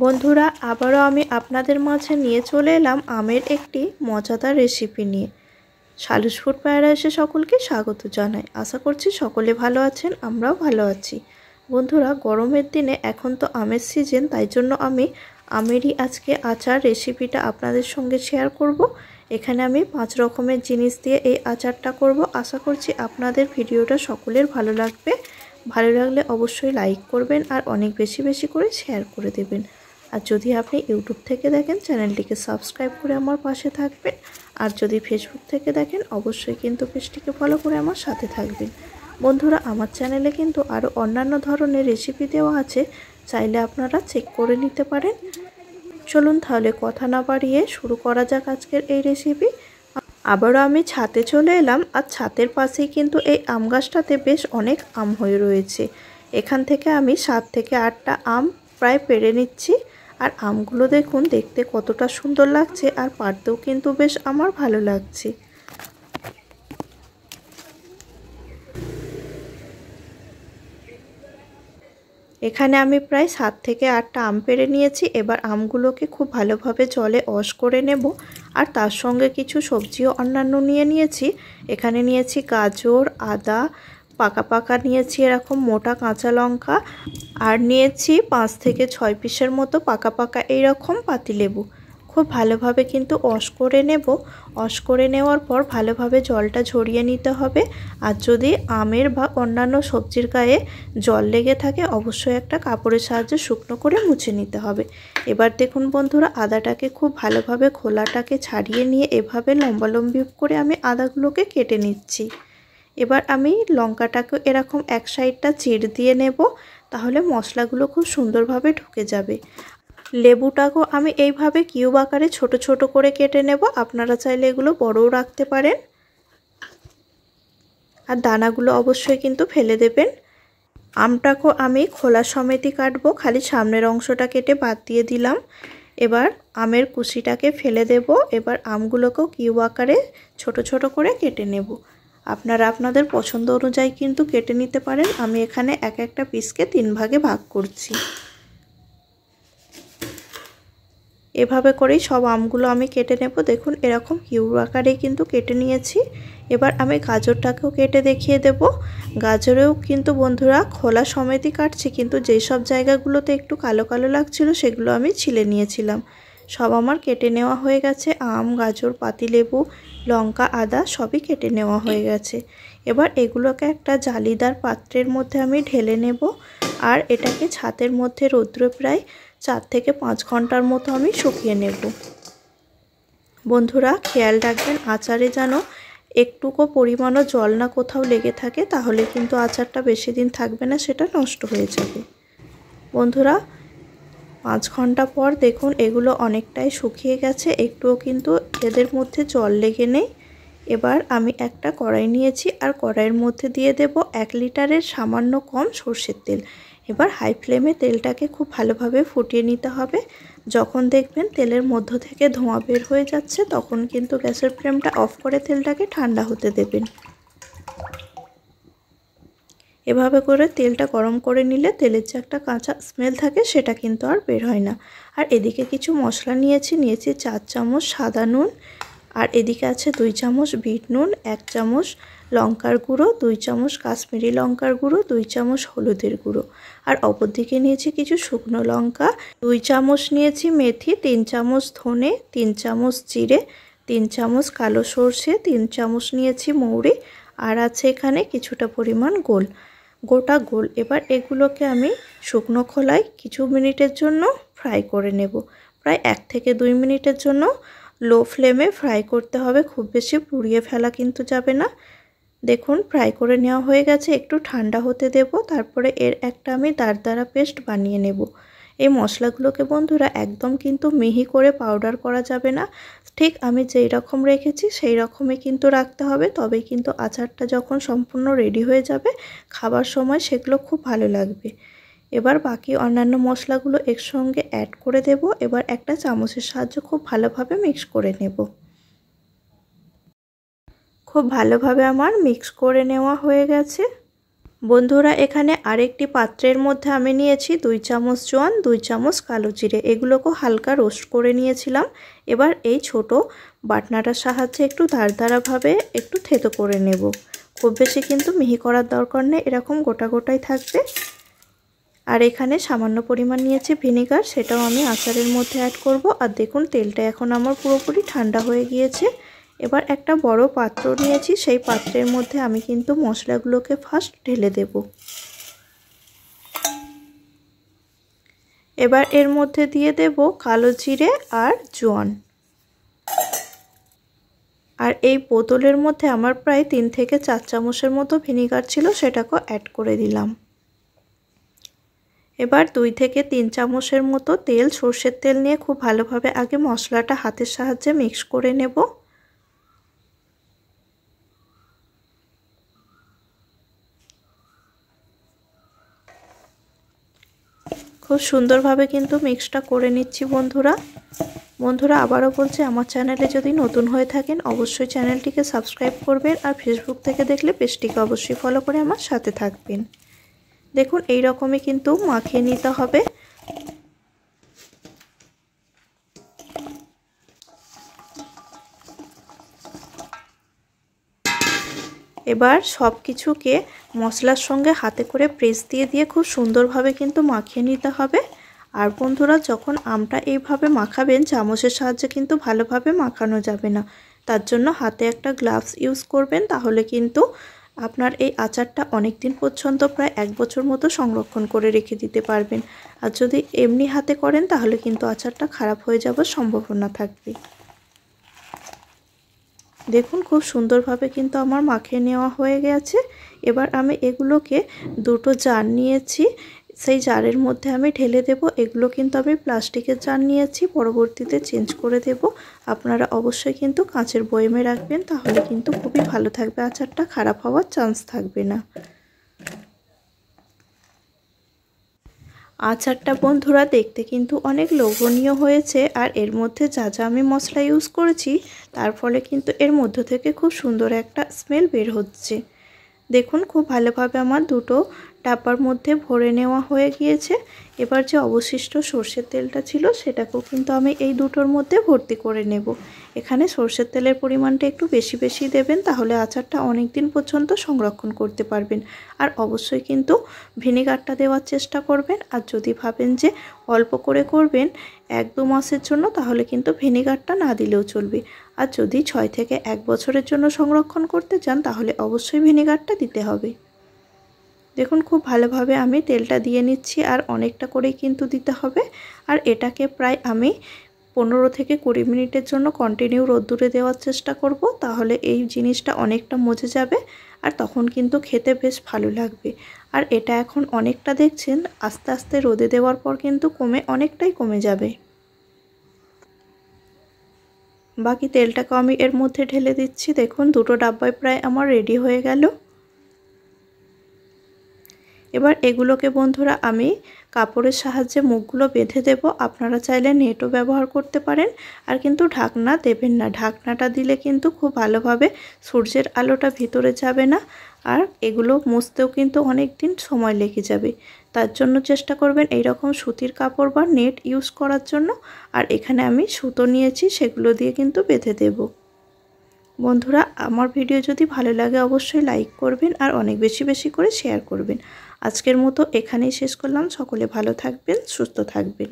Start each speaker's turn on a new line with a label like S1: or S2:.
S1: বন্ধুরা আবারও আমি আপনাদের মাঝে নিয়ে চলে এলাম আমের একটি মজাদার রেসিপি নিয়ে। সালুস ফুড প্যারাডাইসে সকলকে স্বাগত জানাই। আশা করছি সকলে ভালো আছেন, আমরাও ভালো আছি। বন্ধুরা গরমের দিনে এখন তো আমের সিজন, তাই জন্য আমি আমেরই আজকে আচার রেসিপিটা আপনাদের সঙ্গে শেয়ার করব। এখানে আমি 5 রকমের জিনিস দিয়ে এই আচারটা করব। আশা করছি আপনাদের ভিডিওটা সকলের ভালো লাগবে। ভালো লাগলে অবশ্যই লাইক করবেন আর অনেক বেশি বেশি করে শেয়ার করে দেবেন। আর যদি আপনি ইউটিউব থেকে দেখেন চ্যানেলটিকে সাবস্ক্রাইব করে আমার পাশে থাকবেন। আর যদি ফেসবুক থেকে দেখেন অবশ্যই কিন্তু পেজটিকে ফলো করে আমার সাথে থাকবেন। বন্ধুরা আমার চ্যানেলে কিন্তু আরও অন্যান্য ধরনের রেসিপি দেওয়া আছে, চাইলে আপনারা চেক করে নিতে পারেন। চলুন তাহলে কথা না বাড়িয়ে শুরু করা যাক আজকের এই রেসিপি। আবারও আমি ছাদে চলে এলাম, আর ছাদের পাশেই কিন্তু এই আম গাছটাতে বেশ অনেক আম হয়ে রয়েছে। এখান থেকে আমি 7 থেকে 8টা আম প্রায় পেড়ে নিচ্ছি। আর আমগুলো দেখুন দেখতে কতটা সুন্দর লাগছে, আর পাড়তেও কিন্তু বেশ আমার ভালো লাগছে। এখানে আমি প্রায় 7 থেকে 8টা আম পেড়ে নিয়েছি। এবার আমগুলোকে খুব ভালোভাবে জলে ওয়াশ করে নেব। আর তার সঙ্গে কিছু সবজিও অন্যান্য নিয়েছি। এখানে নিয়েছি গাজর, আদা, পাকা নিয়েছি এরকম মোটা কাঁচা লঙ্কা, আর নিয়েছি 5 থেকে 6 পিসের মতো পাকা এইরকম পাতিলেবু। খুব ভালোভাবে কিন্তু ওয়াশ করে নেব। ওয়াশ করে নেওয়ার পর ভালোভাবে জলটা ঝরিয়ে নিতে হবে। আর যদি আমের বা অন্যান্য সবজির গায়ে জল লেগে থাকে অবশ্যই একটা কাপড়ের সাহায্যে শুকনো করে মুছে নিতে হবে। এবার দেখুন বন্ধুরা আদাটাকে খুব ভালোভাবে খোলাটাকে ছাড়িয়ে নিয়ে এভাবে লম্বালম্বি করে আমি আদাগুলোকে কেটে নিচ্ছি। এবার আমি লঙ্কাটাকে এরকম এক সাইডটা চিড় দিয়ে নেব, তাহলে মশলাগুলো খুব সুন্দরভাবে ঢুকে যাবে। লেবুটাকেও আমি এইভাবে কিউব আকারে ছোট ছোট করে কেটে নেব। আপনারা চাইলে এগুলো বড়ও রাখতে পারেন। আর দানাগুলো অবশ্যই কিন্তু ফেলে দেবেন। আমটাকেও আমি খোলা সমেতই কাটবো, খালি সামনের অংশটা কেটে বাদ দিয়ে দিলাম। এবার আমের কুচিটাকে ফেলে দেব। এবার আমগুলোকেও কিউব আকারে ছোট ছোট করে কেটে নেব। আপনারা আপনাদের পছন্দ অনুযায়ী কিন্তু কেটে নিতে পারেন। আমি এখানে একটা পিসকে 3 ভাগে ভাগ করছি। এভাবে করেই সব আমগুলো আমি কেটে নেব। দেখুন এরকম কিউব আকারেই কিন্তু কেটে নিয়েছি। এবার আমি গাজরটাকেও কেটে দেখিয়ে দেব। গাজরেও কিন্তু বন্ধুরা খোলা সমেতই কাটছি, কিন্তু যেই সব জায়গাগুলোতে একটু কালো কালো লাগছিল সেগুলো আমি ছিলে নিয়েছিলাম। সব আমার কেটে নেওয়া হয়ে গেছে। আম, গাজর, পাতিলেবু, লঙ্কা, আদা সবই কেটে নেওয়া হয়ে গেছে। এবার এগুলোকে একটা জালিদার পাত্রের মধ্যে আমি ঢেলে নেব। আর এটাকে ছাদের মধ্যে রৌদ্রে প্রায় 4 থেকে 5 ঘন্টার মতো আমি শুকিয়ে নেব। বন্ধুরা খেয়াল রাখবেন আচারে যেন একটুকু পরিমাণও জল না কোথাও লেগে থাকে, তাহলে কিন্তু আচারটা বেশি দিন থাকবে না, সেটা নষ্ট হয়ে যাবে। বন্ধুরা 5 ঘন্টা পর দেখুন এগুলো অনেকটাই শুকিয়ে গেছে, একটুও কিন্তু এদের মধ্যে জল লেগে নেই। এবার আমি একটা কড়াই নিয়েছি, আর কড়াইয়ের মধ্যে দিয়ে দেব 1 লিটারের সামান্য কম সরষের তেল। এবার হাই ফ্লেমে তেলটাকে খুব ভালোভাবে ফুটিয়ে নিতে হবে। যখন দেখবেন তেলের মধ্য থেকে ধোঁয়া বের হয়ে যাচ্ছে তখন কিন্তু গ্যাসের ফ্লেমটা অফ করে তেলটাকে ঠান্ডা হতে দেবেন। এভাবে করে তেলটা গরম করে নিলে তেলের যে একটা কাঁচা স্মেল থাকে সেটা কিন্তু আর বের হয় না। আর এদিকে কিছু মশলা নিয়েছি 4 চামচ সাদা নুন, আর এদিকে আছে 2 চামচ বিট নুন, 1 চামচ লঙ্কার গুঁড়ো, 2 চামচ কাশ্মীরি লঙ্কার গুঁড়ো, 2 চামচ হলুদের গুঁড়ো। আর অপরদিকে নিয়েছি কিছু শুকনো লঙ্কা, 2 চামচ নিয়েছি মেথি, 3 চামচ ধনে, 3 চামচ জিরে, 3 চামচ কালো সর্ষে, 3 চামচ নিয়েছি মৌরি, আর আছে এখানে কিছুটা পরিমাণ গোটা গোল। এবার এগুলোকে আমি শুকনো খোলায় কিছু মিনিটের জন্য ফ্রাই করে নেব। প্রায় 1 থেকে 2 মিনিটের জন্য লো ফ্লেমে ফ্রাই করতে হবে, খুব বেশি পুড়িয়ে ফেলা কিন্তু যাবে না। দেখুন ফ্রাই করে নেওয়া হয়ে গেছে, একটু ঠান্ডা হতে দেব। তারপরে এর একটা আমি দারদারা পেস্ট বানিয়ে নেব। এই মশলাগুলোকে বন্ধুরা একদম কিন্তু মিহি করে পাউডার করা যাবে না, ঠিক আমি যেই রকম রেখেছি সেই রকমই কিন্তু রাখতে হবে। তবেই কিন্তু আচারটা যখন সম্পূর্ণ রেডি হয়ে যাবে খাবার সময় সেগুলো খুব ভালো লাগবে। এবার বাকি অন্যান্য মশলাগুলো একসঙ্গে অ্যাড করে দেব। এবার একটা চামচের সাহায্যে খুব ভালোভাবে মিক্স করে নেব। খুব ভালোভাবে আমার মিক্স করে নেওয়া হয়ে গেছে। বন্ধুরা এখানে আরেকটি পাত্রের মধ্যে আমি নিয়েছি 2 চামচ জোয়ান, 2 চামচ কালো জিরে, এগুলোকে হালকা রোস্ট করে নিয়েছিলাম। এবার এই ছোট বাটনাটার সাহায্যে একটু দারদারাভাবে একটু থেতো করে নেব। খুব বেশি কিন্তু মিহি করার দরকার নেই, এরকম গোটা গোটাই থাকবে। আর এখানে সামান্য পরিমাণ নিয়েছি ভিনেগার, সেটাও আমি আচারের মধ্যে অ্যাড করব। আর দেখুন তেলটা এখন আমার পুরোপুরি ঠান্ডা হয়ে গিয়েছে। এবার একটা বড় পাত্র নিয়েছি, সেই পাত্রের মধ্যে আমি কিন্তু মশলাগুলোকে ফার্স্ট ঢেলে দেব। এবার এর মধ্যে দিয়ে দেব কালো জিরে আর জোয়ান। আর এই বোতলের মধ্যে আমার প্রায় 3 থেকে 4 চামচের মতো ভিনেগার ছিল, সেটাকেও অ্যাড করে দিলাম। এবার 2 থেকে 3 চামচের মতো তেল, সরষের তেল নিয়ে খুব ভালোভাবে আগে মশলাটা হাতের সাহায্যে মিক্স করে নেব। খুব সুন্দরভাবে কিন্তু মিক্সটা করে নিচ্ছি বন্ধুরা আবারও বলছি, আমার চ্যানেলে যদি নতুন হয়ে থাকেন অবশ্যই চ্যানেলটিকে সাবস্ক্রাইব করবেন, আর ফেসবুক থেকে দেখলে পেজটিকে অবশ্যই ফলো করে আমার সাথে থাকবেন। দেখুন এই রকমই কিন্তু মাখিয়ে নিতে হবে। এবার সব কিছুকে মশলার সঙ্গে হাতে করে প্রেস দিয়ে দিয়ে খুব সুন্দরভাবে কিন্তু মাখিয়ে নিতে হবে। আর বন্ধুরা যখন আমটা এইভাবে মাখাবেন, চামচের সাহায্যে কিন্তু ভালোভাবে মাখানো যাবে না, তার জন্য হাতে একটা গ্লাভস ইউজ করবেন, তাহলে কিন্তু আপনার এই আচারটা অনেক দিন পর্যন্ত প্রায় 1 বছর মতো সংরক্ষণ করে রেখে দিতে পারবেন। আর যদি এমনি হাতে করেন তাহলে কিন্তু আচারটা খারাপ হয়ে যাওয়ার সম্ভাবনা থাকবে। দেখুন খুব সুন্দরভাবে কিন্তু আমার মাখিয়ে নেওয়া হয়ে গেছে। এবার আমি এগুলোকে 2টো জার নিয়েছি, সেই জারের মধ্যে আমি ঢেলে দেব। এগুলো কিন্তু আমি প্লাস্টিকের জার নিয়েছি, পরবর্তীতে চেঞ্জ করে দেব। আপনারা অবশ্যই কিন্তু কাঁচের বয়মে রাখবেন, তাহলে কিন্তু খুবই ভালো থাকবে, আচারটা খারাপ হওয়ার চান্স থাকবে না। আচারটা বন্ধুরা দেখতে কিন্তু অনেক লোভনীয় হয়েছে, আর এর মধ্যে যা যা আমি মশলা ইউজ করেছি তার ফলে কিন্তু এর মধ্য থেকে খুব সুন্দর একটা স্মেল বের হচ্ছে। দেখুন খুব ভালোভাবে আমার 2টো ডাব্বার মধ্যে ভরে নেওয়া হয়ে গিয়েছে। এবার যে অবশিষ্ট সরষের তেলটা ছিল সেটাকেও কিন্তু আমি এই 2টোর মধ্যে ভর্তি করে নেব। এখানে সরষের তেলের পরিমাণটা একটু বেশি বেশি দেবেন, তাহলে আচারটা অনেক দিন পর্যন্ত সংরক্ষণ করতে পারবেন। আর অবশ্যই কিন্তু ভিনেগারটা দেওয়ার চেষ্টা করবেন। আর যদি ভাবেন যে অল্প করে করবেন 1-2 মাসের জন্য, তাহলে কিন্তু ভিনেগারটা না দিলেও চলবে। আর যদি 6 থেকে 1 বছরের জন্য সংরক্ষণ করতে চান তাহলে অবশ্যই ভিনেগারটা দিতে হবে। দেখুন খুব ভালোভাবে আমি তেলটা দিয়ে নিচ্ছি, আর অনেকটা করেই কিন্তু দিতে হবে। আর এটাকে প্রায় আমি 15 থেকে 20 মিনিটের জন্য কন্টিনিউ রোদ্দুরে দেওয়ার চেষ্টা করব, তাহলে এই জিনিসটা অনেকটা মজে যাবে, আর তখন কিন্তু খেতে বেশ ভালো লাগবে। আর এটা এখন অনেকটা দেখছেন আস্তে আস্তে রোদে দেওয়ার পর কিন্তু অনেকটাই কমে যাবে। বাকি তেলটাকে আমি এর মধ্যে ঢেলে দিচ্ছি। দেখুন 2টো ডাব্বায় প্রায় আমার রেডি হয়ে গেল। এবার এগুলোকে বন্ধুরা আমি কাপড়ের সাহায্যে মুখগুলো বেঁধে দেব। আপনারা চাইলে নেটও ব্যবহার করতে পারেন, আর কিন্তু ঢাকনা দেবেন না। ঢাকনাটা দিলে কিন্তু খুব ভালোভাবে সূর্যের আলোটা ভিতরে যাবে না, আর এগুলো মুছতেও কিন্তু অনেক দিন সময় লেগে যাবে। তার জন্য চেষ্টা করবেন এইরকম সুতির কাপড় বা নেট ইউজ করার জন্য। আর এখানে আমি সুতো নিয়েছি, সেগুলো দিয়ে কিন্তু বেঁধে দেব। বন্ধুরা আমার ভিডিও যদি ভালো লাগে অবশ্যই লাইক করবেন, আর অনেক বেশি বেশি করে শেয়ার করবেন। আজকের মতো এখানেই শেষ করলাম। সকলে ভালো থাকবেন, সুস্থ থাকবেন।